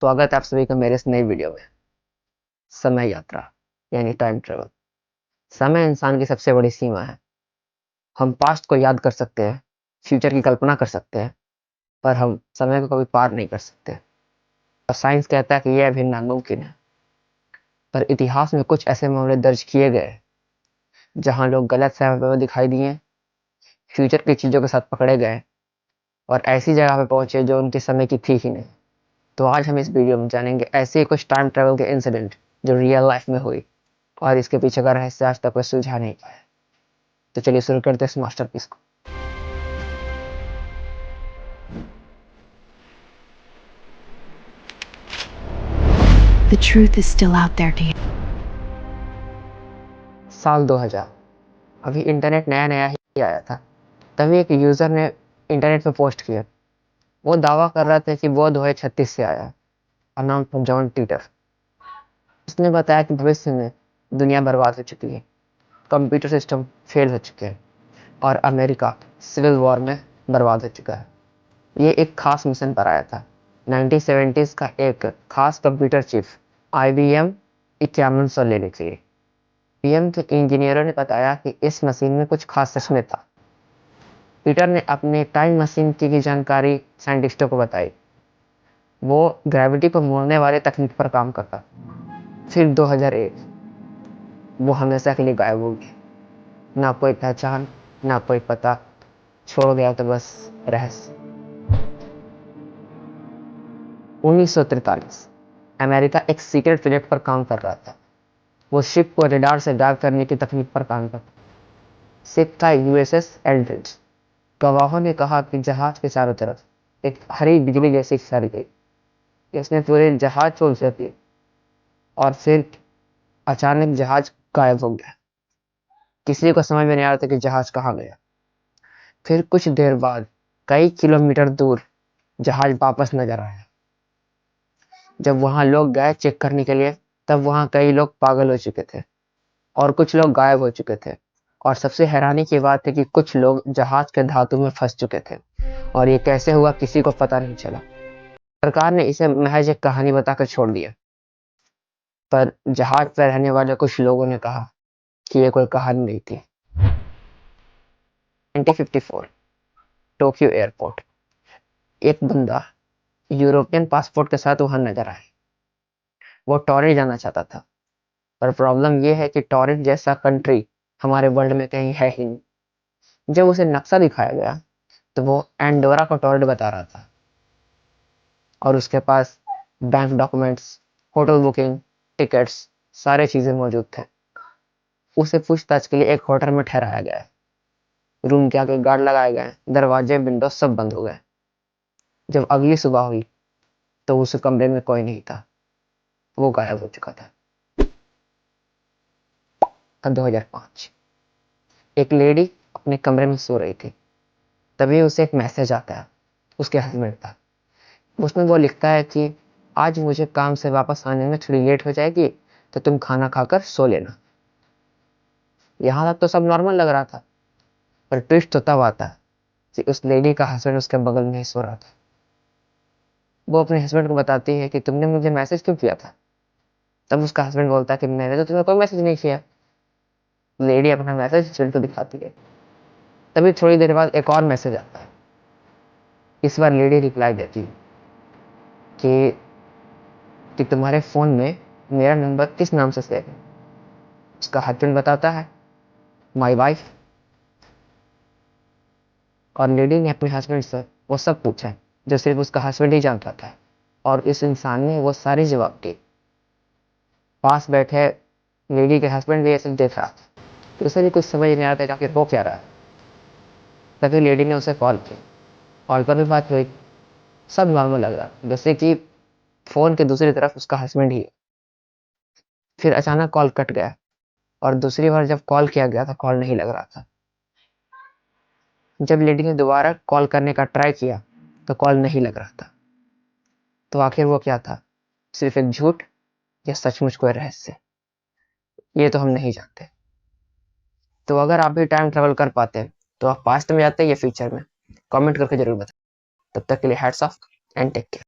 स्वागत है आप सभी का मेरे इस नई वीडियो में। समय यात्रा यानी टाइम ट्रेवल। समय इंसान की सबसे बड़ी सीमा है। हम पास्ट को याद कर सकते हैं, फ्यूचर की कल्पना कर सकते हैं, पर हम समय को कभी पार नहीं कर सकते। और साइंस कहता है कि यह अभी नामुमकिन है। पर इतिहास में कुछ ऐसे मामले दर्ज किए गए जहां लोग गलत समय पर दिखाई दिए, फ्यूचर की चीजों के साथ पकड़े गए और ऐसी जगह पे पहुंचे जो उनके समय की थी ही नहीं। तो आज हम इस वीडियो में जानेंगे ऐसे ही कुछ टाइम ट्रेवल के इंसिडेंट जो रियल लाइफ में हुई और इसके पीछे का रहस्य आज तक कोई सुलझा नहीं पाया। तो चलिए शुरू करते हैं इस मास्टरपीस को। The truth is still out there, Dan. साल 2000। अभी इंटरनेट नया नया ही आया था। तभी एक यूजर ने इंटरनेट पे पोस्ट किया। वो दावा कर रहा था कि वो 2036 से आया। नाम था जॉन टीटर। उसने बताया कि भविष्य में दुनिया बर्बाद हो चुकी है, कंप्यूटर सिस्टम फेल हो चुके हैं और अमेरिका सिविल वॉर में बर्बाद हो चुका है। ये एक खास मिशन पर आया था। 1970s का एक खास कंप्यूटर चिप IBM 5100 लेने के लिए। पीएम के इंजीनियरों ने बताया कि इस मशीन में कुछ खास सच में था। पीटर ने अपने टाइम मशीन की जानकारी साइंटिस्टों को बताई। वो ग्रेविटी को मोड़ने वाले तकनीक पर काम करता। फिर 2001 वो हमेशा के लिए गायब हो गया। ना कोई पहचान, ना कोई पता, छोड़ गया तो बस रहस्य। 1943 अमेरिका एक सीक्रेट प्रोजेक्ट पर काम कर रहा था। वो शिप को रडार से गायब करने की तकनीक पर काम करता। शिप था USS एल्ड्रिच। गवाहों ने कहा कि जहाज के चारों तरफ एक हरी बिजली जैसी फैल गई। इसने पूरे जहाज को उलट दिया और फिर अचानक जहाज गायब हो गया। किसी को समझ में नहीं आ रहा था कि जहाज कहाँ गया। फिर कुछ देर बाद कई किलोमीटर दूर जहाज वापस नजर आया। जब वहां लोग गए चेक करने के लिए, तब वहां कई लोग पागल हो चुके थे और कुछ लोग गायब हो चुके थे। और सबसे हैरानी की बात है कि कुछ लोग जहाज के धातु में फंस चुके थे और ये कैसे हुआ किसी को पता नहीं चला। सरकार ने इसे महज एक कहानी बताकर छोड़ दिया, पर जहाज पर रहने वाले कुछ लोगों ने कहा कि ये कोई कहानी नहीं थी। 1954 टोक्यो एयरपोर्ट। एक बंदा यूरोपियन पासपोर्ट के साथ वहां नजर आया। वो टोरंटो जाना चाहता था, पर प्रॉब्लम ये है कि टोरंटो जैसा कंट्री हमारे वर्ल्ड में कहीं है ही नहीं। जब उसे नक्शा दिखाया गया तो वो एंडोरा को टोरंटो बता रहा था और उसके पास bank documents, hotel booking, tickets, सारे चीजें मौजूद थे। उसे पूछताछ के लिए एक होटल में ठहराया गया। रूम के आगे गार्ड लगाए गए, दरवाजे विंडो सब बंद हो गए। जब अगली सुबह हुई तो उस कमरे में कोई नहीं था। वो गायब हो चुका था। 2005 एक लेडी अपने कमरे में सो रही थी। तभी उसे एक मैसेज आता है। उसके हस्बैंड था। उसमें वो लिखता है कि आज मुझे काम से वापस आने में थोड़ी लेट हो जाएगी, तो तुम खाना खाकर सो लेना। यहाँ तक तो सब नॉर्मल लग रहा था, पर ट्विस्ट तो तब आता है कि उस लेडी का हस्बैंड उसके बगल में ही सो रहा था। वो अपने हस्बैंड को बताती है कि तुमने मुझे मैसेज क्यों किया था। तब उसका हस्बैंड बोलता है कि मैंने तो तुम्हें कोई मैसेज नहीं किया। लेडी अपना मैसेज हस्बैंड को दिखाती है। तभी थोड़ी देर बाद एक और मैसेज आता है। इस बार लेडी रिप्लाई देती है कि तुम्हारे फोन में मेरा नंबर किस नाम से सेव है। उसका हस्बैंड बताता है माई वाइफ। और लेडी ने अपने हस्बैंड से वो सब पूछा जो सिर्फ उसका हस्बैंड ही जानता था, और इस इंसान ने वो सारी जवाब दिए। पास बैठे लेडी के हस्बैंड भी ऐसे देख रहा था। तो उसे भी कुछ समझ नहीं आ रहा था कि वो क्या रहा है। तभी लेडी ने उसे कॉल की। कॉल पर भी बात हुई, सब नॉर्मल लग रहा, जैसे कि फोन के दूसरी तरफ उसका हस्बैंड ही है। फिर अचानक कॉल कट गया और दूसरी बार जब कॉल किया गया तो कॉल नहीं लग रहा था। जब लेडी ने दोबारा कॉल करने का ट्राई किया तो कॉल नहीं लग रहा था। तो आखिर वो क्या था, सिर्फ एक झूठ या सचमुच कोई रहस्य, ये तो हम नहीं जानते। तो अगर आप भी टाइम ट्रेवल कर पाते हैं तो आप पास्ट में जाते हैं या फ्यूचर में, कमेंट करके जरूर बताएं। तब तक के लिए hats off and take care.